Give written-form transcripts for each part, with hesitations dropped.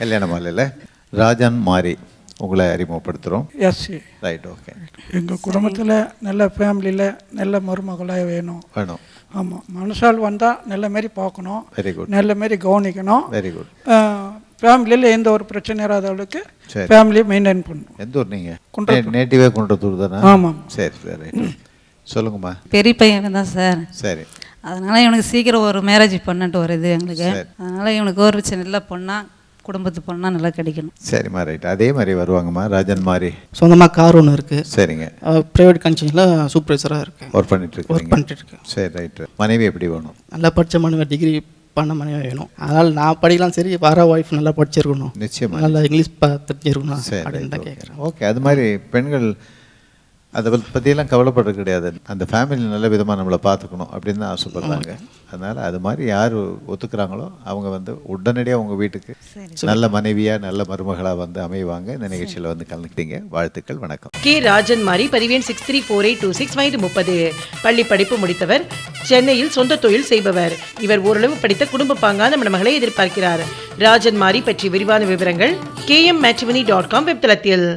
கல்யாண மாலையில் ராஜன் மாரி உங்களை அறிமுகப்படுத்துகிறோம். S right, okay. எங்கள் குடும்பத்தில் நல்ல ஃபேமிலியில் நல்ல மருமகளாக வேணும். ஆமாம், மனுஷால் வந்தால் நல்ல மாரி பார்க்கணும். Very good. நல்ல மாரி கவனிக்கணும். Very good. ஃபேமிலியில் எந்த ஒரு பிரச்சனை இல்லாதவளுக்கு ஃபேமிலியை மெயின்டைன் பண்ணணும். எந்த ஊர் நீங்கள்? நேட்டிவே குன்றத்தூர் தானே? ஆமாம். சரி சரி, சொல்லுங்கம்மா. பெரிய பையன் தான் சார். சரி. அதனால் இவனுக்கு சீக்கிரம் ஒரு மேரேஜ் பண்ணிட்டு வருது எங்களுக்கு. அதனால் இவனுக்கு ஒரு நல்ல பொண்ணாக குடும்பத்து பொண்ணாக நல்லா கிடைக்கணும். சரிம்மா, ரைட். அதே மாதிரி வருவாங்கம்மா. ராஜன் மாதிரி சொந்தமாக கார் ஒன்று இருக்குது. சரிங்க. ப்ரைவேட் கம்பெனியில் சூப்பர்வைசராக இருக்குது. ஒர்க் பண்ணிட்டு இருக்கேன். சரி, ரைட்டு. மனைவி எப்படி வேணும்? நல்லா படித்த மனைவி, டிகிரி பண்ண மனைவி வேணும். அதனால் நான் படிக்கலாம், சரி வர ஒய்ஃப் நல்லா படிச்சிருக்கணும். நிச்சயமாக நல்லா இங்கிலீஷ் தெரிஞ்சிருக்கணும் அப்படின்னு தான் கேட்குறேன். ஓகே. அது மாதிரி பெண்கள் அதை பற்றியெல்லாம் கவலைப்படுறது கிடையாது. அந்த ஃபேமிலி நல்ல விதமாக நம்மளை பார்த்துக்கணும் அப்படின்னு தான் ஆசைப்படுறாங்க. அதனால் அது மாதிரி யார் ஒத்துக்கிறாங்களோ அவங்க வந்து உடனடியாக உங்கள் வீட்டுக்கு நல்ல மனைவியாக நல்ல மருமகளாக வந்து அமைவாங்க. இந்த நிகழ்ச்சியில் வந்து கலந்துக்கிட்டீங்க. வாழ்த்துக்கள், வணக்கம். கே ராஜன் மாரி, பதிவேன் 634826, வயது 30, பள்ளி படிப்பு முடித்தவர், சென்னையில் சொந்த தொழில் செய்பவர். இவர் ஓரளவு படித்த குடும்ப பாங்கான மணமகளை எதிர்பார்க்கிறார். ராஜன் மாரி பற்றி விரிவான விவரங்கள் kmmatrimony.com வெப்தளத்தில்.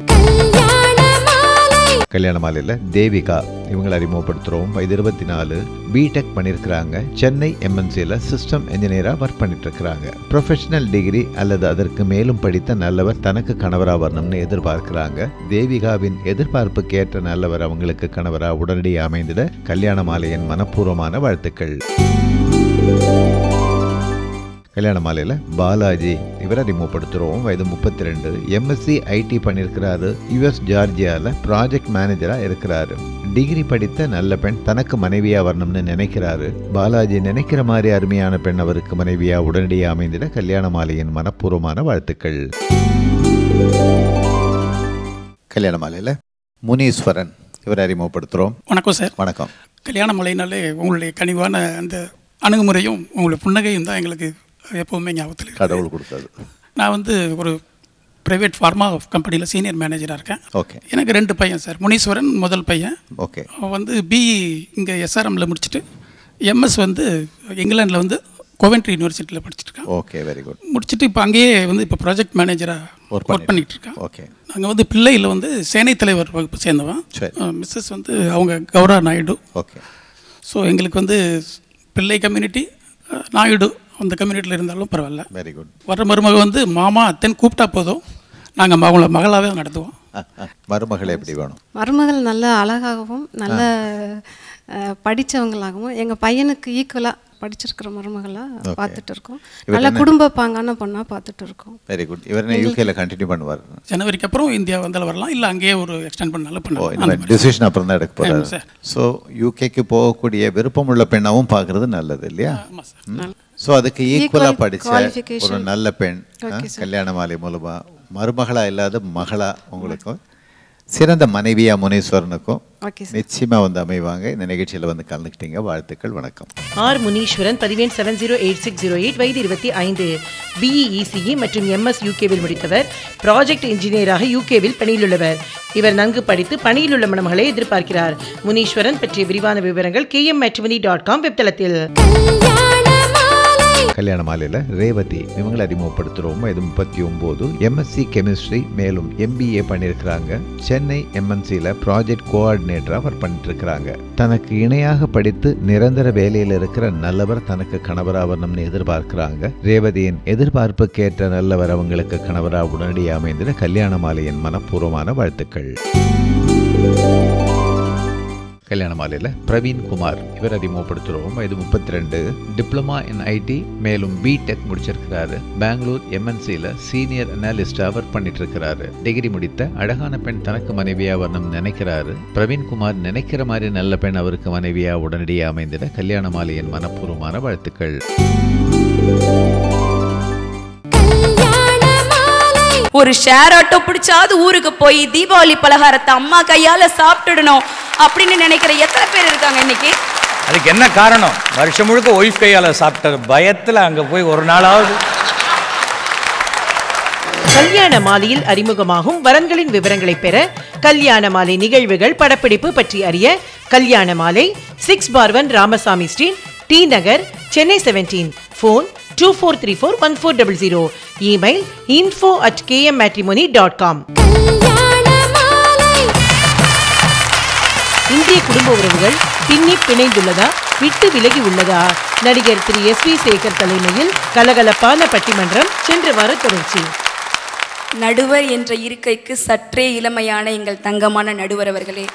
கல்யாண மாலையில் தேவிகா இவங்களை அறிமுகப்படுத்துகிறோம். வயது 24, பிடெக் பண்ணியிருக்கிறாங்க. சென்னை எம்என்சியில் சிஸ்டம் இன்ஜினியராக ஒர்க் பண்ணிட்டு இருக்கிறாங்க. ப்ரொஃபஷனல் டிகிரி அல்லது அதற்கு மேலும் படித்த நல்லவர் தனக்கு கணவராக வரணும்னு எதிர்பார்க்கிறாங்க. தேவிகாவின் எதிர்பார்ப்புக்கு ஏற்ற நல்லவர் அவங்களுக்கு கணவராக உடனடியாக அமைந்திட கல்யாண மாலையின் மனப்பூர்வமான வாழ்த்துக்கள். கல்யாண மாலையில் பாலாஜி இவரை அறிமுகப்படுத்துகிறோம். வயது 32, எம்எஸ்சி ஐடி பண்ணியிருக்கிறாரு. யுஎஸ் ஜார்ஜியாவில் ப்ராஜெக்ட் மேனேஜராக இருக்கிறாரு. டிகிரி படித்த நல்ல பெண் தனக்கு மனைவியாக வரணும்னு நினைக்கிறாரு. பாலாஜி நினைக்கிற மாதிரி அருமையான பெண் அவருக்கு மனைவியாக உடனடியாக அமைந்திட கல்யாண மாலையின் மனப்பூர்வமான வாழ்த்துக்கள். கல்யாண மாலையில் முனீஸ்வரன் இவரை அறிமுகப்படுத்துகிறோம். வணக்கம் சார். வணக்கம். கல்யாண மாலையினாலே உங்களுடைய கனிவான அந்த அணுகுமுறையும் உங்களுடைய புன்னகையும் தான் எங்களுக்கு எப்போவுமே ஞாபகத்தில் கடவுள் கொடுத்தது. நான் வந்து ஒரு ப்ரைவேட் ஃபார்மா கம்பெனியில் சீனியர் மேனேஜராக இருக்கேன். ஓகே. எனக்கு 2 பையன் சார். முனீஸ்வரன் முதல் பையன். ஓகே. அவன் வந்து பிஇ இங்கே எஸ்ஆர்எம்மில் முடிச்சுட்டு எம்எஸ் வந்து இங்கிலாண்டில் வந்து கோவென்ட்ரி யூனிவர்சிட்டியில் படிச்சுட்ருக்கான். Okay, very good. முடிச்சுட்டு இப்போ அங்கேயே வந்து இப்போ ப்ராஜெக்ட் மேனேஜராக ஒர்க் பண்ணிகிட்டு இருக்கான். ஓகே. நாங்கள் வந்து பிள்ளையில் வந்து சேனை தலைவர் வகுப்பு சேர்ந்தவன். மிஸ்ஸஸ் வந்து அவங்க கௌரா நாயுடு. ஓகே. ஸோ எங்களுக்கு வந்து பிள்ளை கம்யூனிட்டி, நாயுடு அந்த கம்யூனிட்டியில் இருந்தாலும் பரவாயில்ல. Very good. வர மருமக வந்து மாமா அத்தன் கூப்பிட்டா போதும், நாங்கள் அவங்கள மகளாகவே நடத்துவோம். மருமகள் எப்படி வேணும்? மருமகள் நல்ல அழகாகவும் நல்ல படித்தவங்களாகவும் எங்கள் பையனுக்கு ஈக்குவலாக படிச்சிருக்கிற மருமகளாக பார்த்துட்டு இருக்கோம். நல்ல குடும்ப பாங்கான பொண்ணாக பார்த்துட்டு இருக்கோம். Very good. இவர் என்ன யூகேல கண்டினியூ பண்ணுவார்? ஜனவரிக்கு அப்புறம் இந்தியா வந்தாலும் வரலாம், இல்லை அங்கேயே ஒரு எக்ஸ்டெண்ட் பண்ணாலும் பண்ணலாம். டிசிஷன் அப்புறம் தான் எடுக்க போகிறாரு. ஸோ யூகேக்கு போகக்கூடிய விருப்பம் உள்ள பெண்ணாகவும் பார்க்குறது நல்லது இல்லையா? ஸோ அதுக்கு ஈக்குவலாக படித்த ஒரு நல்ல பெண் கல்யாண மாலை மூலமாக மருமகளாக இல்லாத மகளா உங்களுக்கும் சிறந்த மனைவியா முனீஸ்வரனுக்கும் நிச்சயமாக வந்து அமைவாங்க. இந்த நிகழ்ச்சியில் வந்து கலந்துக்கிட்டீங்க. வாழ்த்துக்கள், வணக்கம். ஆர் முனீஸ்வரன், பதிவேன் 708608, வயது 25, பிஇஇசிஇ மற்றும் எம்எஸ் யூகேவில் முடித்தவர். ப்ராஜெக்ட் இன்ஜினியராக யூகேவில் பணியிலுள்ளவர். இவர் நன்கு படித்து பணியிலுள்ள மணமகளை எதிர்பார்க்கிறார். முனீஸ்வரன் பற்றிய விரிவான விவரங்கள் kmmatrimony.com வெப்தளத்தில். கல்யாண மாலையில் ரேவதி இவங்களை அறிமுகப்படுத்துகிறோம். வயது 39, எம்எஸ்சி கெமிஸ்ட்ரி மேலும் எம்பிஏ பண்ணியிருக்கிறாங்க. சென்னை எம்என்சியில் ப்ராஜெக்ட் கோஆர்டினேட்டராக ஒர்க் பண்ணிட்டு இருக்கிறாங்க. தனக்கு இணையாக படித்து நிரந்தர வேலையில் இருக்கிற நல்லவர் தனக்கு கணவராக வரணும்னு எதிர்பார்க்கிறாங்க. ரேவதியின் எதிர்பார்ப்புக்கேற்ற நல்லவர் அவங்களுக்கு கணவராக உடனடியாக அமைந்திட கல்யாண மாலையின் மனப்பூர்வமான வாழ்த்துக்கள். கல்யாண மாலையில் பிரவீன் குமார் இவர் அறிமுகப்படுத்துகிறோம். வயது 32, டிப்ளமா இன் ஐடி மேலும் பிடெக் முடிச்சிருக்கிறாரு. பெங்களூர் எம்என்சியில் சீனியர் அனாலிஸ்டாக ஒர்க் பண்ணிட்டு இருக்கிறாரு. டிகிரி முடித்த அழகான பெண் தனக்கு மனைவியாக வரணும்னு நினைக்கிறாரு. பிரவீன் குமார் நினைக்கிற மாதிரி நல்ல பெண் அவருக்கு மனைவியாக உடனடியாக அமைந்திட கல்யாண மாலையின் மனப்பூர்வமான வாழ்த்துக்கள். ஒரு ஷேர் ஆட்டோ பிடிச்சாது ஊருக்கு போய் தீபாவளி பலகாரத்தை அம்மா கையால சாப்பிட்டுடணும் அப்படின்னு நினைக்கிற எத்தனை பேர் இருக்காங்க இன்னைக்கு? அதுக்கு என்ன காரணம்? வருஷம் முழுக்க ஒய்ஃப் கையால சாப்பிட்ட பயத்துல அங்க போய் ஒரு நாளாவது. கல்யாண மாலையில் அறிமுகமாகும் வரன்களின் விவரங்களை பெற கல்யாண மாலை நிகழ்வுகள் படப்பிடிப்பு பற்றி அறிய கல்யாண மாலை 6/1 ராமசாமி ஸ்ட்ரீட், டி நகர், சென்னை 17. ஃபோன் 24341400. Email info@kmmatrimony.com. இந்திய குடும்ப உறவுகள் பின்னி பிணைந்துள்ளதா, விட்டு விலகி உள்ளதா? நடிகர் திரு SV சேகர் தலைமையில் கலகலப்பான பட்டிமன்றம் சென்ற வார தொடர்ச்சி. நடுவர் என்ற இருக்கைக்கு சற்றே இளமையான எங்கள் தங்கமான நடுவர் அவர்களே,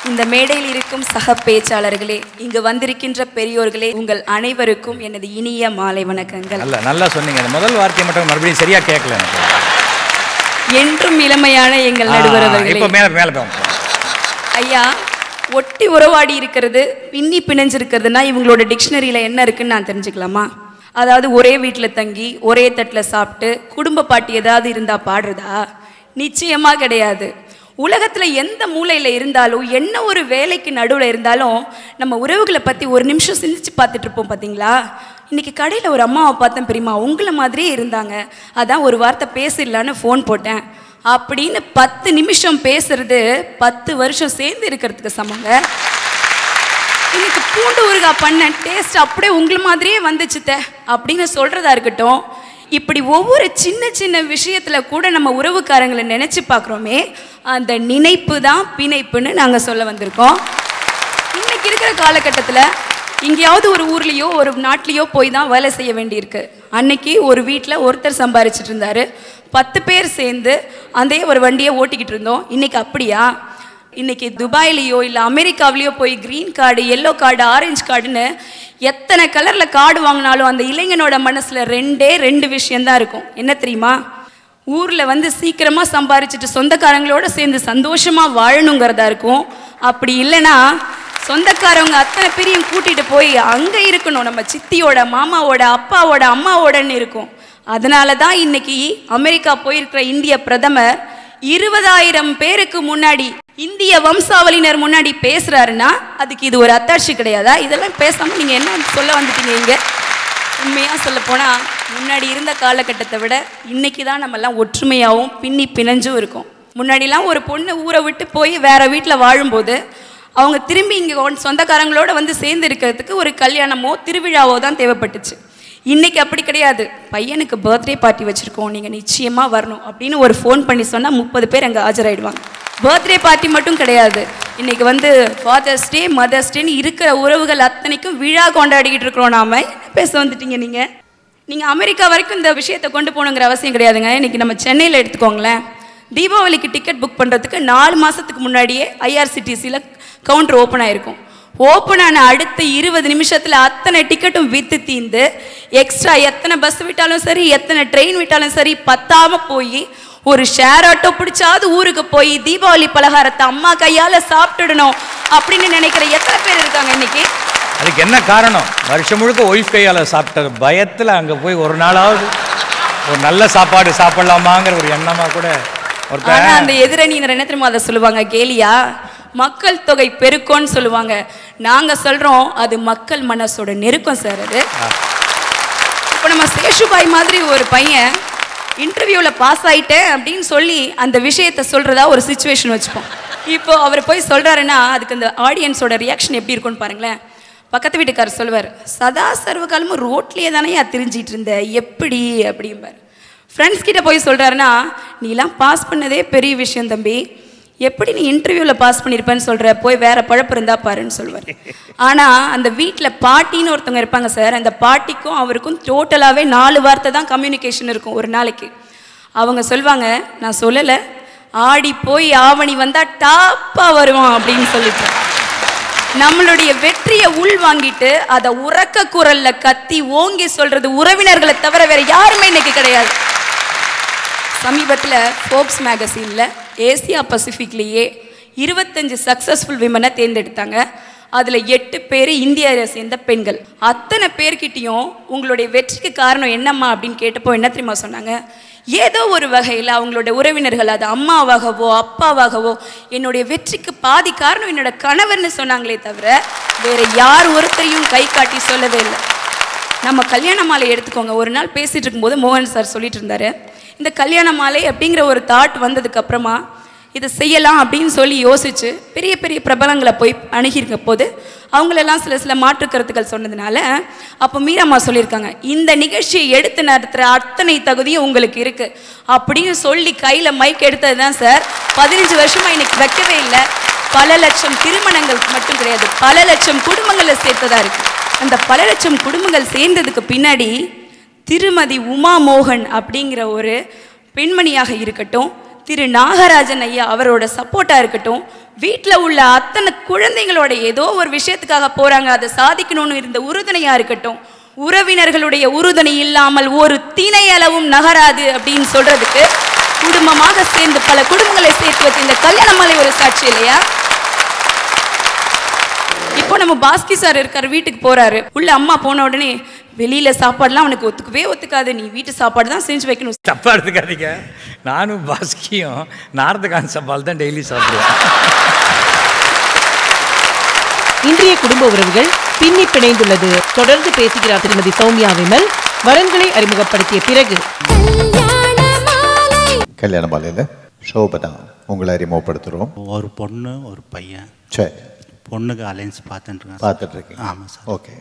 இந்த மேடையில் இருக்கும் சக பேச்சாளர்களே, இங்கு வந்திருக்கின்ற பெரியோர்களே, உங்கள் அனைவருக்கும் எனது இனிய மாலை வணக்கங்கள். நல்லா சொன்னீங்க. முதல் வார்த்தை மட்டும் மறுபடியும் சரியா கேட்கல. என்றும் இளமையான எங்கள் நடுவர் அவர்களே. ஐயா, ஒட்டி உறவாடி இருக்கிறது, பின்னி பிணைஞ்சிருக்கிறதுனா இவங்களோட டிக்ஷனரியில் என்ன இருக்குன்னு நான் தெரிஞ்சுக்கலாமா? அதாவது ஒரே வீட்டில் தங்கி ஒரே தட்டில் சாப்பிட்டு குடும்ப பாட்டி ஏதாவது இருந்தால் பாடுறதா? நிச்சயமாக கிடையாது. உலகத்தில் எந்த மூலையில் இருந்தாலும், என்ன ஒரு வேலைக்கு நடுவில் இருந்தாலும், நம்ம உறவுகளை பற்றி ஒரு நிமிஷம் சிந்திச்சு பார்த்துட்டு இருப்போம். பார்த்தீங்களா, இன்றைக்கி கடையில் ஒரு அம்மாவை பார்த்தேன் பெரியமா, உங்களை மாதிரியே இருந்தாங்க, அதான் ஒரு வார்த்தை பேசிடலான்னு ஃபோன் போட்டேன் அப்படின்னு 10 நிமிஷம் பேசுறது 10 வருஷம் சேர்ந்து இருக்கிறதுக்கு சமங்க. இன்னைக்கு பூண்டு ஊறுகாய் பண்ண டேஸ்ட் அப்படியே உங்களை மாதிரியே வந்துச்சுத்த அப்படின்னு சொல்கிறதா இருக்கட்டும். இப்படி ஒவ்வொரு சின்ன சின்ன விஷயத்தில் கூட நம்ம உறவுக்காரங்களை நினச்சி பார்க்குறோமே, அந்த நினைப்பு தான் பிணைப்புன்னு நாங்கள் சொல்ல வந்திருக்கோம். இன்றைக்கி இருக்கிற காலகட்டத்தில் எங்கேயாவது ஒரு ஊர்லேயோ ஒரு நாட்டிலையோ போய் தான் வேலை செய்ய வேண்டியிருக்கு. அன்னைக்கு ஒரு வீட்டில் ஒருத்தர் சம்பாரிச்சிட்டு இருந்தார், 10 பேர் சேர்ந்து அந்த ஒரு வண்டியை ஓட்டிக்கிட்டு இருந்தோம். இன்றைக்கி அப்படியா? இன்றைக்கி துபாயிலையோ இல்லை அமெரிக்காவிலையோ போய் green card, yellow card, orange கார்டுன்னு எத்தனை கலரில் கார்டு வாங்கினாலும் அந்த இளைஞனோட மனசில் 2 விஷயந்தான் இருக்கும். என்ன தெரியுமா? ஊரில் வந்து சீக்கிரமாக சம்பாரிச்சிட்டு சொந்தக்காரங்களோட சேர்ந்து சந்தோஷமாக வாழணுங்கிறதா இருக்கும். அப்படி இல்லைன்னா சொந்தக்காரவங்க அத்தனை பேரையும் கூட்டிகிட்டு போய் அங்கே இருக்கணும், நம்ம சித்தியோட, மாமாவோட, அப்பாவோட, அம்மாவோடன்னு இருக்கும். அதனால தான் இன்னைக்கு அமெரிக்கா போயிருக்கிற இந்திய பிரதமர் 20,000 பேருக்கு முன்னாடி, இந்திய வம்சாவளியினர் முன்னாடி பேசுறாருன்னா அதுக்கு இது ஒரு அத்தாட்சி கிடையாதா? இதெல்லாம் பேசாமல் நீங்கள் என்ன சொல்ல வந்துட்டீங்க இங்கே? உண்மையாக சொல்ல போனால் முன்னாடி இருந்த காலகட்டத்தை விட இன்னைக்கு தான் நம்மெல்லாம் ஒற்றுமையாகவும் பின்னி பிணைஞ்சும் இருக்கும். முன்னாடிலாம் ஒரு பொண்ணு ஊரை விட்டு போய் வேற வீட்டில் வாழும்போது அவங்க திரும்பி இங்கே சொந்தக்காரங்களோட வந்து சேர்ந்து இருக்கிறதுக்கு ஒரு கல்யாணமோ திருவிழாவோ தான் தேவைப்பட்டுச்சு. இன்றைக்கி அப்படி கிடையாது. பையனுக்கு பர்த்டே பார்ட்டி வச்சுருக்கோம், நீங்கள் நிச்சயமாக வரணும் அப்படின்னு ஒரு ஃபோன் பண்ணி சொன்னால் 30 பேர் அங்கே ஆஜராகிடுவாங்க. பர்த்டே பார்ட்டி மட்டும் கிடையாது, இன்றைக்கி வந்து ஃபாதர்ஸ் டே, மதர்ஸ் டேன்னு இருக்கிற உறவுகள் அத்தனைக்கும் விழா கொண்டாடிக்கிட்டு இருக்கிறோம். நாம் என்ன பேச வந்துட்டீங்க? நீங்கள் அமெரிக்கா வரைக்கும் இந்த விஷயத்தை கொண்டு போகணுங்கிற அவசியம் கிடையாதுங்க. இன்றைக்கி நம்ம சென்னையில் எடுத்துக்கோங்களேன், தீபாவளிக்கு டிக்கெட் புக் பண்ணுறதுக்கு 4 மாதத்துக்கு முன்னாடியே IRCTCயில் கவுண்டர் ஓப்பன் ஆகிருக்கும். ஓப்பன் ஆன அடுத்த 20 நிமிஷத்தில் அத்தனை டிக்கெட்டும் விற்று தீர்ந்து, எக்ஸ்ட்ரா எத்தனை பஸ் விட்டாலும் சரி, எத்தனை ட்ரெயின் விட்டாலும் சரி பத்தாமல் போய் ஒரு ஷேர் ஆட்டோ பிடிச்சாவது ஊருக்கு போய் தீபாவளி பலகாரத்தை அம்மா கையால் சாப்பிட்டுடணும் அப்படின்னு நினைக்கிற எத்தனை பேர் இருக்காங்க இன்னைக்கு? அதுக்கு என்ன காரணம்? வருஷம் முழுக்க ஒய்ஃப் கையால் சாப்பிட்ட பயத்தில் அங்கே போய் ஒரு நாளாவது ஒரு நல்ல சாப்பாடு சாப்பிடலாமாங்கிற ஒரு எண்ணமாக கூட. ஆனால் அந்த எதிரணியினர் என்ன தெரியுமா அதை சொல்லுவாங்க? கேலியா, மக்கள் தொகை பெருக்கம்னு சொல்லுவாங்க. நாங்கள் சொல்கிறோம் அது மக்கள் மனசோட நெருக்கம் சார். அது இப்போ நம்ம சேஷுபாய் மாதிரி ஒரு பையன் இன்டர்வியூவில் பாஸ் ஆகிட்டேன் அப்படின்னு சொல்லி அந்த விஷயத்தை சொல்கிறதா ஒரு சிச்சுவேஷன் வச்சுப்போம். இப்போ அவர் போய் சொல்கிறாருன்னா அதுக்கு அந்த ஆடியன்ஸோட ரியாக்ஷன் எப்படி இருக்குன்னு பாருங்களேன். பக்கத்து வீட்டுக்காரர் சொல்வார், சதா சர்வகாலமும் ரோட்லேயே தானே தெரிஞ்சிட்டு இருந்த, எப்படி அப்படிம்பார். ஃப்ரெண்ட்ஸ் கிட்ட போய் சொல்கிறாருன்னா, நீலாம் பாஸ் பண்ணதே பெரிய விஷயம் தம்பி, எப்படி நீ இன்டர்வியூவில் பாஸ் பண்ணியிருப்பேன்னு சொல்கிற, போய் வேறு பழப்பு இருந்தால் பாருன்னு சொல்லுவார். ஆனால் அந்த வீட்டில் பாட்டின்னு ஒருத்தவங்க இருப்பாங்க சார், அந்த பாட்டிக்கும் அவருக்கும் டோட்டலாகவே 4 வார்த்தை தான் கம்யூனிகேஷன் இருக்கும் ஒரு நாளைக்கு. அவங்க சொல்லுவாங்க, நான் சொல்லலை, ஆடி போய் ஆவணி வந்தால் டாப்பாக வருவோம் அப்படின்னு சொல்லிட்டு நம்மளுடைய வெற்றியை உள் வாங்கிட்டு அதை உறக்க குரலில் கத்தி ஓங்கி சொல்கிறது உறவினர்களை தவிர வேறு யாருமே இன்னைக்கு கிடையாது. சமீபத்தில் ஃபோர்ப்ஸ் மேகசீனில் ஏசியா பசிபிக்லேயே 25 சக்ஸஸ்ஃபுல் விமனை தேர்ந்தெடுத்தாங்க. அதில் 8 பேர் இந்தியாவை சேர்ந்த பெண்கள். அத்தனை பேர்கிட்டையும் உங்களுடைய வெற்றிக்கு காரணம் என்னம்மா அப்படின்னு கேட்டப்போ என்ன தெரியுமா சொன்னாங்க? ஏதோ ஒரு வகையில் அவங்களோட உறவினர்கள், அது அம்மாவாகவோ அப்பாவாகவோ, என்னுடைய வெற்றிக்கு பாதி காரணம் என்னோட கணவர்னு சொன்னாங்களே தவிர வேறு யார் ஒருத்தரையும் கை காட்டி சொல்லவே இல்லை. நம்ம கல்யாண மாலை எடுத்துக்கோங்க. ஒரு நாள் பேசிகிட்டு இருக்கும்போது மோகன் சார் சொல்லிட்டு இருந்தார், இந்த கல்யாண மாலை அப்படிங்கிற ஒரு தாட் வந்ததுக்கப்புறமா இதை செய்யலாம் அப்படின்னு சொல்லி யோசித்து பெரிய பெரிய பிரபலங்களை போய் அணுகியிருக்க போது அவங்களெல்லாம் சில மாற்று கருத்துக்கள் சொன்னதுனால அப்போ மீரம்மா சொல்லியிருக்காங்க, இந்த நிகழ்ச்சியை எடுத்து நடத்துகிற அத்தனை தகுதியும் உங்களுக்கு இருக்குது அப்படின்னு சொல்லி கையில் மைக் எடுத்தது தான் சார் 15 வருஷமாக எனக்கு வைக்கவே இல்லை. பல லட்சம் திருமணங்கள் மட்டும் கிடையாது, பல லட்சம் குடும்பங்களை சேர்த்ததா இருக்குது. அந்த பல லட்சம் குடும்பங்கள் சேர்ந்ததுக்கு பின்னாடி திருமதி உமா மோகன் அப்படிங்கிற ஒரு பெண்மணியாக இருக்கட்டும், திரு நாகராஜன் ஐயா அவரோட சப்போர்ட்டாக இருக்கட்டும், வீட்டில் உள்ள அத்தனை குழந்தைங்களோட ஏதோ ஒரு விஷயத்துக்காக போகிறாங்க, அதை சாதிக்கணும்னு இருந்த உறுதுணையாக இருக்கட்டும், உறவினர்களுடைய உறுதுணை இல்லாமல் ஒரு திணையளவும் நகராது அப்படின்னு சொல்கிறதுக்கு குடும்பமாக சேர்ந்து பல குடும்பங்களை சேர்த்து வச்சு இந்த கல்யாண மாலை ஒரு சாட்சி இல்லையா? இப்போ நம்ம பாஸ்கி சார் இருக்கார், வீட்டுக்கு போகிறாரு, உள்ள அம்மா போன உடனே வெளியில் சாப்பாடுலாம் அவனுக்கு ஒத்துக்காது, நீ வீட்டு சாப்பாடு தான் செஞ்சு வைக்கணும். தப்பாக எடுத்துக்காதீங்க, நானும் பாஸ்கியும் நார்த்தகான் சப்பால் தான் டெய்லி சாப்பிடுவேன். இன்றைய குடும்ப உறவுகள் பின்னி பிணைந்துள்ளது. தொடர்ந்து பேசுகிறார் திருமதி சௌமியா விமல். வரன்களை அறிமுகப்படுத்திய பிறகு கல்யாண மாலையில் ஷோபனா உங்களை அறிமுகப்படுத்துகிறோம். ஒரு பொண்ணு ஒரு பையன். சரி. பொண்ணுக்கு அலைன்ஸ் பார்த்துட்டு இருக்கேன். ஆமாம் சார். ஓகே.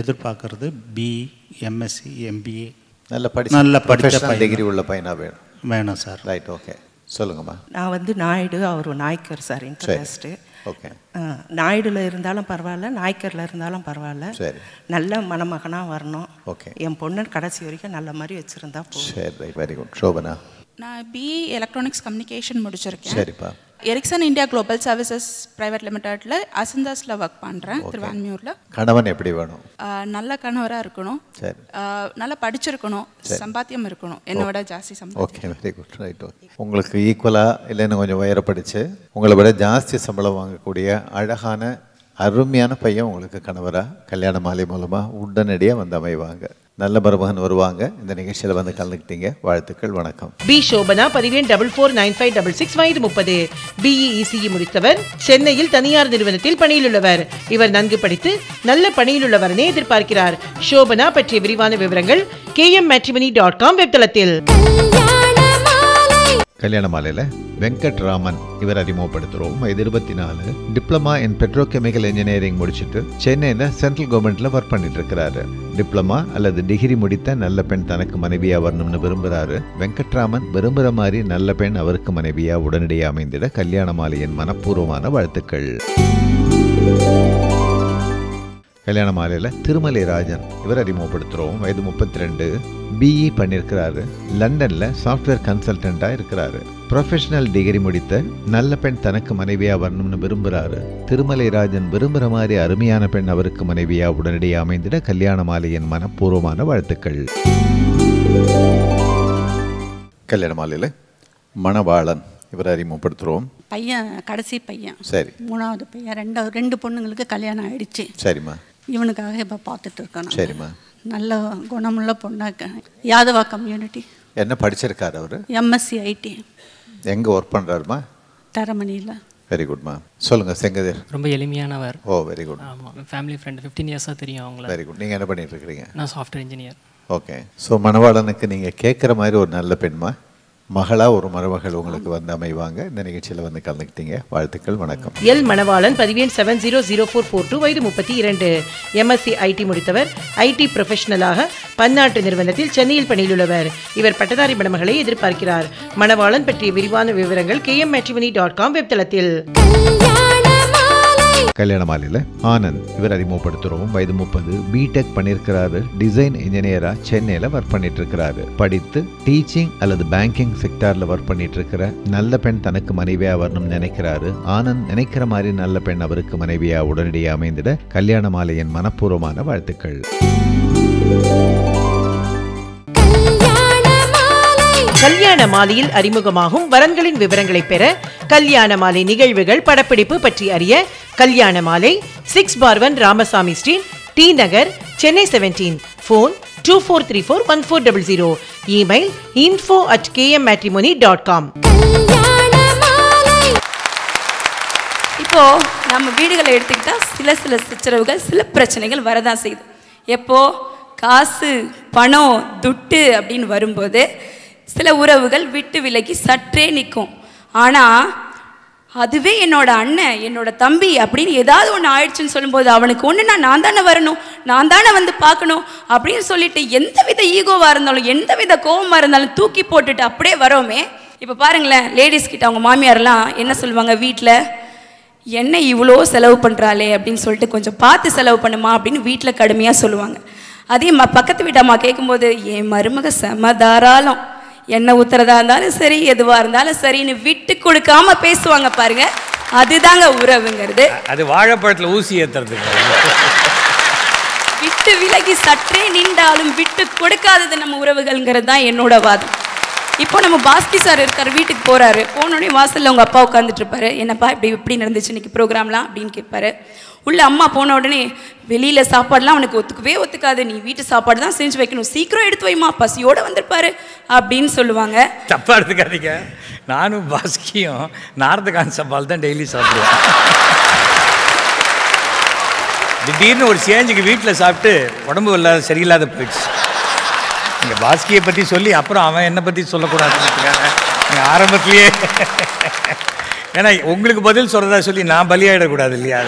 எதிர்பார்க்கறது பிஇ, எம்எஸ்சி, எம்பிஏ நல்ல படித்த டிகிரி உள்ள பையனாக வேணும் சார். ரைட். ஓகே, சொல்லுங்கம்மா. நான் நாயுடு, அவர் நாய்க்கர் சார். இன்டர்காஸ்ட்டு. ஓகே. நாயுடுல இருந்தாலும் பரவாயில்ல, நாய்க்கரில் இருந்தாலும் பரவாயில்ல, சரி, நல்ல மணமகனாக வரணும். ஓகே. என் பொண்ணு கடைசி வரைக்கும் நல்ல மாதிரி வச்சுருந்தா போதும். சரி, ரைட், வெரி குட். ஷோபனா? நான் பிஇ எலக்ட்ரானிக்ஸ் கம்யூனிகேஷன் முடிச்சிருக்கேன். சரிப்பா. Ericsson India Global Services Private லிமிடெட்ல அசந்தாஸில் ஒர்க் பண்ணுறேன், திருவான்மியூரில். கணவன் எப்படி வேணும்? நல்ல கணவராக இருக்கணும். சரி. நல்லா படிச்சிருக்கணும், சம்பாத்தியம் இருக்கணும், என்னை விட ஜாஸ்தி சம்பளம். Okay, very good. Right. Okay. உங்களுக்கு ஈக்குவலாக இல்லைன்னு கொஞ்சம் உயர படித்து உங்களை விட ஜாஸ்தி சம்பளம் வாங்கக்கூடிய அழகான அருமையான பையன் உங்களுக்கு கணவராக கல்யாண மாலை மூலமாக உடனடியாக வந்து அமைவாங்க. நல்ல மருமகன் வருவாங்க. இந்த நிகழ்ச்சியில் வந்து கலந்துக்கிட்டீங்க, வாழ்த்துக்கள், வணக்கம். பி ஷோபனா, பதிவேன் 449566, வயது 30, பிஇஇசிஇ முடித்தவர், சென்னையில் தனியார் நிறுவனத்தில் பணியிலுள்ளவர். இவர் நன்கு படித்து நல்ல பணியிலுள்ளவரனே எதிர்பார்க்கிறார். ஷோபனா பற்றிய விரிவான விவரங்கள் kmmatrimony.com வெப்தளத்தில். கல்யாண மாலையில் வெங்கட்ராமன் இவர் அறிமுகப்படுத்துகிறோம். வயது 24, டிப்ளமா இன் பெட்ரோகெமிக்கல் இன்ஜினியரிங் முடிச்சுட்டு சென்னையில் சென்ட்ரல் கவர்மெண்ட்டில் ஒர்க் பண்ணிட்டு இருக்கிறாரு. டிப்ளமா அல்லது டிகிரி முடித்த நல்ல பெண் தனக்கு மனைவியாக வரணும்னு விரும்புகிறாரு. வெங்கட்ராமன் விரும்புகிற மாதிரி நல்ல பெண் அவருக்கு மனைவியாக உடனடியாக அமைந்திட கல்யாண மாலையின் மனப்பூர்வமான வாழ்த்துக்கள். கல்யாண மாலையில் திருமலை ராஜன் இவர் அறிமுகப்படுத்துகிறோம். வயது 32, பிஇ பண்ணியிருக்கிறாரு. லண்டனில் சாஃப்ட்வேர் கன்சல்டண்ட்டாக இருக்கிறாரு. ப்ரொஃபஷனல் டிகிரி முடித்த நல்ல பெண் தனக்கு மனைவியாக வரணும்னு விரும்புகிறாரு. திருமலை ராஜன் விரும்புகிற மாதிரி அருமையான பெண் அவருக்கு மனைவியாக உடனடியாக அமைந்திட கல்யாண மாலையின் மனப்பூர்வமான வாழ்த்துக்கள். கல்யாண மாலையில் மணவாளன் இவர் அறிமுகப்படுத்துகிறோம். பையன் கடைசி பையன். சரி. 3வது பையன். ரெண்டு பொண்ணுங்களுக்கு கல்யாணம் ஆயிடுச்சு. சரிம்மா. இவனுக்காக இப்போ பார்த்துட்டு இருக்கேன். சரிம்மா. நல்ல குணமுள்ள பொண்ணாக்க. யாதவா கம்யூனிட்டி. என்ன படிச்சிருக்காரு அவர்? MSc IT. எங்கே ஒர்க் பண்ணுறாருமா? தரமணியில். வெரி குட்மா. சொல்லுங்கள் செங்கதிர். ரொம்ப எளிமையானவர். ஓ, வெரி குட். ஆமாம், ஃபேமிலி ஃப்ரெண்ட். 15 இயர்ஸாக தெரியும் அவங்கள. Very good. நீங்கள் என்ன பண்ணிட்டு இருக்கிறீங்க? நான் சாஃப்ட்வேர் இன்ஜினியர். ஓகே. ஸோ மணவாளனுக்கு நீங்கள் கேட்குற மாதிரி ஒரு நல்ல பெண்மா, மகளா ஒரு மருமகள் உங்களுக்கு வந்து அமைவாங்க. இந்த நிகழ்ச்சியில் வந்து கலந்துக்கிட்டீங்க, வாழ்த்துக்கள், வணக்கம். எல் மணவாளன், பதிவேன் 700442, வயது 32, எம்எஸ்சி ஐடி முடித்தவர். ஐடி ப்ரொஃபஷனலாக பன்னாட்டு நிறுவனத்தில் சென்னையில் பணியிலுள்ளவர். இவர் பட்டதாரி மணமகளை எதிர்பார்க்கிறார். மணவாளன் பற்றிய விரிவான விவரங்கள் kmmatrimony.com வெப்தளத்தில். கல்யாண மாலையில் ஆனந்த் இவர் அறிமுகப்படுத்துகிறோம். வயது 30, பிடெக் பண்ணியிருக்கிறாரு. டிசைன் இன்ஜினியராக சென்னையில் ஒர்க் பண்ணிட்டு இருக்கிறாரு. படித்து டீச்சிங் அல்லது பேங்கிங் செக்டாரில் ஒர்க் பண்ணிட்டு இருக்கிற நல்ல பெண் தனக்கு மனைவியாக வரணும்னு நினைக்கிறாரு. ஆனந்த் நினைக்கிற மாதிரி நல்ல பெண் அவருக்கு மனைவியாக உடனடியாக அமைந்திட கல்யாண மாலையின் மனப்பூர்வமான வாழ்த்துக்கள். கல்யாண மாலையில் அறிமுகமாகும் வரன்களின் விவரங்களை பெற, கல்யாண மாலை நிகழ்வுகள், படப்பிடிப்பு பற்றி அறிய கல்யாண மாலை 6/1 ராமசாமி ஸ்ட்ரீட், டி நகர், சென்னை 17. ஃபோன் 24341400. Email info@kmmatrimony.com. இப்போ நம்ம வீடுகளை எடுத்துக்கிட்டா சில சச்சரவுகள், சில பிரச்சனைகள் வரதான் செய்யுது. எப்போ காசு, பணம், துட்டு அப்படின்னு வரும்போது சில உறவுகள் விட்டு விலகி சற்றே நிற்கும். ஆனால் அதுவே என்னோட அண்ணன் என்னோட தம்பி அப்படின்னு ஏதாவது ஒன்று ஆயிடுச்சுன்னு சொல்லும்போது அவனுக்கு ஒன்றுனா நான் தானே வரணும், நான் தானே வந்து பார்க்கணும் அப்படின்னு சொல்லிட்டு எந்த வித ஈகோவாக இருந்தாலும் எந்த வித கோபமாக இருந்தாலும் தூக்கி போட்டுட்டு அப்படியே வரோமே. இப்போ பாருங்களேன், லேடிஸ் கிட்ட அவங்க மாமியாரெல்லாம் என்ன சொல்லுவாங்க, வீட்டில் என்ன இவ்வளோ செலவு பண்ணுறாளே அப்படின்னு சொல்லிட்டு கொஞ்சம் பார்த்து செலவு பண்ணுமா அப்படின்னு வீட்டில் கடுமையாக சொல்லுவாங்க. அதே பக்கத்து வீட்டம்மா கேட்கும்போது என் மருமக செம தாராளம், எண்ணெய் ஊத்துறதா இருந்தாலும் சரி எதுவாக இருந்தாலும் சரின்னு விட்டு கொடுக்காம பேசுவாங்க பாருங்க. அதுதாங்க உறவுங்கிறது. அது வாழைப்பழத்தில் ஊசி ஏற்றுறது. விட்டு விலகி சற்றே நின்றாலும் விட்டு கொடுக்காதது நம்ம உறவுகள்ங்கிறது தான் என்னோட வாதம். இப்போ நம்ம பாஸ்கி சார் இருக்கார், வீட்டுக்கு போகிறாரு, போனோடனே வாசலில் அவங்க அப்பா உட்காந்துட்டு இருப்பாரு. என்னப்பா இப்படி நடந்துச்சு இன்னைக்கு ப்ரோக்ராம்லாம் அப்படின்னு கேட்பாரு. உள்ள அம்மா போன உடனே வெளியில் சாப்பாடுலாம் அவனுக்கு ஒத்துக்காது, நீ வீட்டு சாப்பாடு தான் செஞ்சு வைக்கணும், சீக்கிரம் எடுத்து வைமா, பசியோடு வந்திருப்பாரு அப்படின்னு சொல்லுவாங்க. தப்பாக எடுத்துக்காதீங்க, நானும் பாஸ்கியும் நார்த்தகான் சப்பால் தான் டெய்லி சாப்பிடுவேன். திடீர்னு ஒரு சேஞ்சுக்கு வீட்டில் சாப்பிட்டு உடம்பு சரியில்லாத போயிடுச்சு. இந்த பாஸ்கியை பற்றி சொல்லி அப்புறம் அவன் என்னை பற்றி சொல்லக்கூடாதுன்னு ஆரம்பத்திலேயே, ஏன்னா உங்களுக்கு பதில் சொல்கிறதா சொல்லி நான் பலியாயிடக்கூடாது இல்லையா.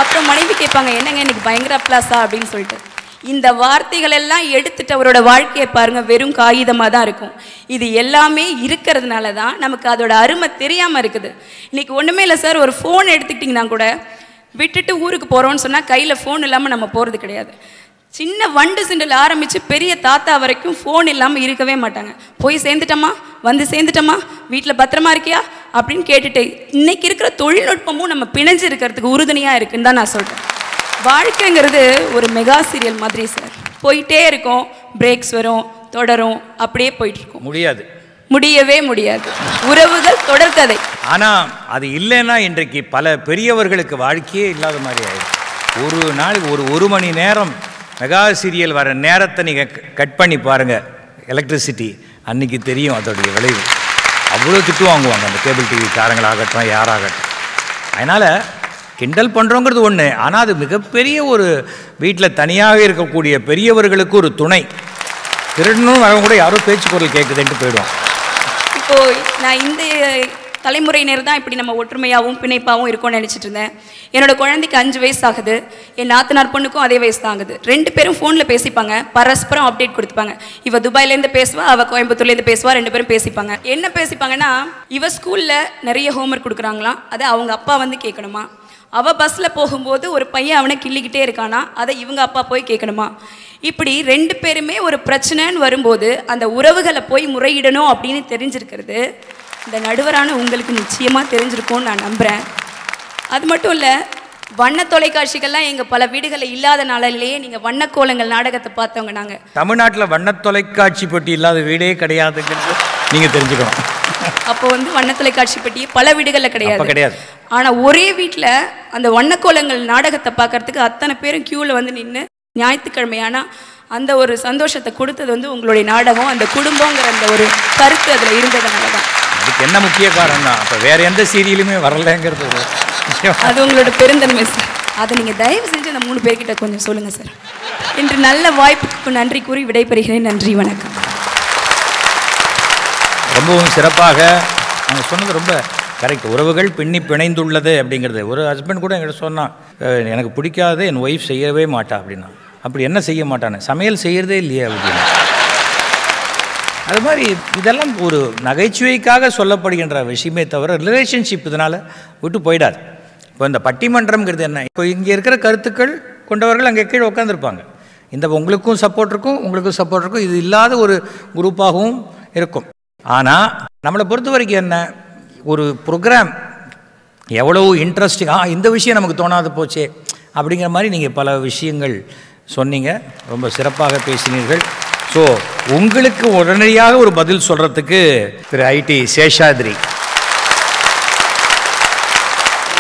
அப்புறம் மனைவி கேட்பாங்க, என்னங்க இன்னைக்கு பயங்கர அப்ளாஸா அப்படின்னு சொல்லிட்டு. இந்த வார்த்தைகள் எல்லாம் எடுத்துட்டு அவரோட வாழ்க்கையை பாருங்க, வெறும் காகிதமாக தான் இருக்கும். இது எல்லாமே இருக்கிறதுனால தான் நமக்கு அதோட அருமை தெரியாமல் இருக்குது. இன்னைக்கு ஒன்றுமே இல்லை சார், ஒரு ஃபோன் எடுத்துக்கிட்டிங்கன்னா கூட விட்டுட்டு ஊருக்கு போகிறோன்னு சொன்னால் கையில் ஃபோன் இல்லாமல் நம்ம போகிறது கிடையாது. சின்ன வண்டு சிண்டில் ஆரம்பித்து பெரிய தாத்தா வரைக்கும் ஃபோன் இல்லாமல் இருக்கவே மாட்டாங்க. போய் சேர்ந்துட்டோமா, வந்து சேர்ந்துட்டோமா, வீட்டில் பத்திரமா இருக்கியா அப்படின்னு கேட்டுட்டு இன்னைக்கு இருக்கிற தொழில்நுட்பமும் நம்ம பிணைஞ்சு இருக்கிறதுக்கு உறுதுணையாக இருக்குன்னு தான் நான் சொல்கிறேன். வாழ்க்கைங்கிறது ஒரு மெகா சீரியல் மாதிரி சார், போயிட்டே இருக்கும், பிரேக்ஸ் வரும், தொடரும், அப்படியே போயிட்டு இருக்கும். முடியவே முடியாது. உறவுகள் தொடர்கதை. ஆனால் அது இல்லைன்னா இன்றைக்கு பல பெரியவர்களுக்கு வாழ்க்கையே இல்லாத மாதிரி ஆயிடும். ஒரு நாளைக்கு ஒரு மணி நேரம் மெகா சீரியல் வர நேரத்தை நீங்கள் கட் பண்ணி பாருங்கள், எலக்ட்ரிசிட்டி அன்றைக்கி தெரியும் அதோடைய விளைவு. அவ்வளோ திட்டு வாங்குவாங்க அந்த கேபிள் டிவி காரங்களாகட்டும் யாராகட்டும். அதனால் கிண்டல் பண்ணுறோங்கிறது ஒன்று, ஆனால் அது மிகப்பெரிய ஒரு வீட்டில் தனியாக இருக்கக்கூடிய பெரியவர்களுக்கு ஒரு துணை. திருடணும் வரவங்க கூட யாரோ பேச்சு குரல் கேட்குதுன்ட்டு போயிடுவோம். இப்போது நான் இந்த தலைமுறையினர் தான் இப்படி நம்ம ஒற்றுமையாகவும் பிணைப்பாகவும் இருக்கும்னு நினச்சிட்டு இருந்தேன். என்னோட குழந்தைக்கு 5 வயசு ஆகுது, என் நாத்தனார் பொண்ணுக்கும் அதே வயசு தான் ஆகுது. 2 பேரும் ஃபோனில் பேசிப்பாங்க, பரஸ்பரம் அப்டேட் கொடுத்துப்பாங்க. இவ துபாயிலேருந்து பேசுவா, அவள் கோயம்புத்தூர்லேருந்து பேசுவா, 2 பேரும் பேசிப்பாங்க. என்ன பேசிப்பாங்கன்னா, இவ ஸ்கூலில் நிறைய ஹோம்ஒர்க் கொடுக்குறாங்களாம், அதை அவங்க அப்பா வந்து கேட்கணுமா. அவள் பஸ்ஸில் போகும்போது ஒரு பையன் அவனை கிள்ளிக்கிட்டே இருக்கானா, அதை இவங்க அப்பா போய் கேட்கணுமா. இப்படி 2 பேருமே ஒரு பிரச்சனைன்னு வரும்போது அந்த உறவுகளை போய் முறையிடணும் அப்படின்னு தெரிஞ்சிருக்கிறது இந்த நடுவரான உங்களுக்கு நிச்சயமாக தெரிஞ்சிருக்கும்னு நான் நம்புகிறேன். அது மட்டும் இல்லை, வண்ண தொலைக்காட்சிகள்லாம் எங்கள் பல வீடுகளில் இல்லாத நாளிலேயே நீங்கள் வண்ணக்கோலங்கள் நாடகத்தை பார்த்தவங்க நாங்கள். தமிழ்நாட்டில் வண்ண தொலைக்காட்சி பெட்டி இல்லாத வீடே கிடையாதுங்கிறது நீங்கள் தெரிஞ்சுக்கணும். அப்போ வந்து வண்ண தொலைக்காட்சி பெட்டி பல வீடுகளில் கிடையாது. ஆனால் ஒரே வீட்டில் அந்த வண்ணக்கோலங்கள் நாடகத்தை பார்க்கறதுக்கு அத்தனை பேரும் க்யூவில் வந்து நின்று ஞாயிற்றுக்கிழமையானா அந்த ஒரு சந்தோஷத்தை கொடுத்தது வந்து உங்களுடைய நாடகம், அந்த குடும்பங்கிற அந்த ஒரு கருத்து அதில் இருந்ததுனால தான். அதுக்கு என்ன முக்கிய காரணம்னா, அப்போ வேறு எந்த சீரியலுமே வரலைங்கிறது அது உங்களோட பெருந்தன்மை சார். அதை நீங்கள் தயவு செஞ்சு அந்த 3 பேர்கிட்ட கொஞ்சம் சொல்லுங்கள் சார். இன்று நல்ல வாய்ப்புக்கு நன்றி கூறி விடைபெறுகிறேன். நன்றி, வணக்கம். ரொம்பவும் சிறப்பாக நாங்கள் சொன்னது ரொம்ப கரெக்ட். உறவுகள் பிணைந்துள்ளது அப்படிங்கிறது. ஒரு ஹஸ்பண்ட் கூட என்கிட்ட சொன்னான், எனக்கு பிடிக்காத என் ஒய்ஃப் செய்யவே மாட்டா அப்படின்னா. அப்படி என்ன செய்ய மாட்டானே, சமையல் செய்கிறதே இல்லையே அப்படின்னா. அது மாதிரி இதெல்லாம் ஒரு நகைச்சுவைக்காக சொல்லப்படுகின்ற விஷயமே தவிர ரிலேஷன்ஷிப் இதனால் விட்டு போயிடாது. இப்போ இந்த பட்டிமன்றம்ங்கிறது என்ன, இப்போ இங்கே இருக்கிற கருத்துக்கள் கொண்டவர்கள் அங்கே கீழே உட்காந்துருப்பாங்க. இந்த உங்களுக்கும் சப்போர்ட் இருக்கும், உங்களுக்கும் சப்போர்ட் இருக்கும், இது இல்லாத ஒரு குரூப்பாகவும் இருக்கும். ஆனால் நம்மளை பொறுத்த வரைக்கும் என்ன, ஒரு ப்ரோக்ராம் எவ்வளவு இன்ட்ரெஸ்டிங்காக இந்த விஷயம் நமக்கு தோணாது போச்சே அப்படிங்கிற மாதிரி நீங்கள் பல விஷயங்கள் சொன்னீங்க. ரொம்ப சிறப்பாக பேசினீர்கள். ஸோ உங்களுக்கு உடனடியாக ஒரு பதில் சொல்கிறதுக்கு திரு ஐடி சேஷாத்ரி.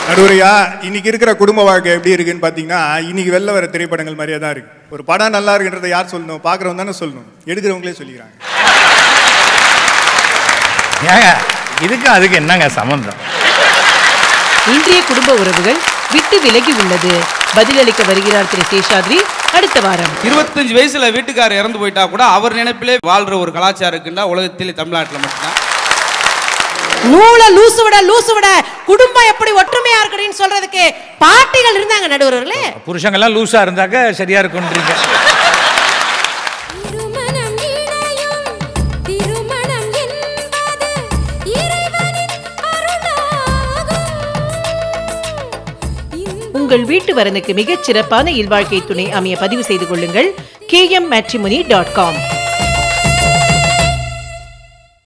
நடுவரையா, இன்னைக்கு இருக்கிற குடும்ப வாழ்க்கை எப்படி இருக்குன்னு பார்த்தீங்கன்னா, இன்னைக்கு வெளில வர திரைப்படங்கள் மாதிரியே தான் இருக்கு. ஒரு படம் நல்லா இருக்குன்றதை யார் சொல்லணும்? பார்க்குறவங்க தானே சொல்லணும், எடுக்கிறவங்களே சொல்லிக்கிறாங்க. ஏங்க இதுக்கு அதுக்கு என்னங்க சம்பந்தம்? இன்றைய குடும்ப உறவுகள் விட்டு விலகி உள்ளது. பதிலளிக்க வருகிறார் திரு சேஷாத்ரி. அடுத்த வாரம் 25 வயசுல வீட்டுக்காரர் இறந்து போயிட்டா கூட அவர் நினைப்பிலே வாழ்ற ஒரு கலாச்சாரம் இருக்குன்னா உலகத்திலே தமிழ்நாட்டில் மட்டும்தான். நூலை லூசு விட குடும்பம் எப்படி ஒற்றுமையா இருக்குன்னு சொல்றதுக்கு பாட்டிகள் இருந்தாங்க நடுவர்களே. புருஷங்கெல்லாம் லூசா இருந்தாக்க சரியா இருக்கும்ன்றீங்க. உங்கள் வீட்டு வரனுக்கு மிகச் சிறப்பான இல்வாழ்க்கை துணை அமைய பதிவு செய்து கொள்ளுங்கள் KMmatrimony.com.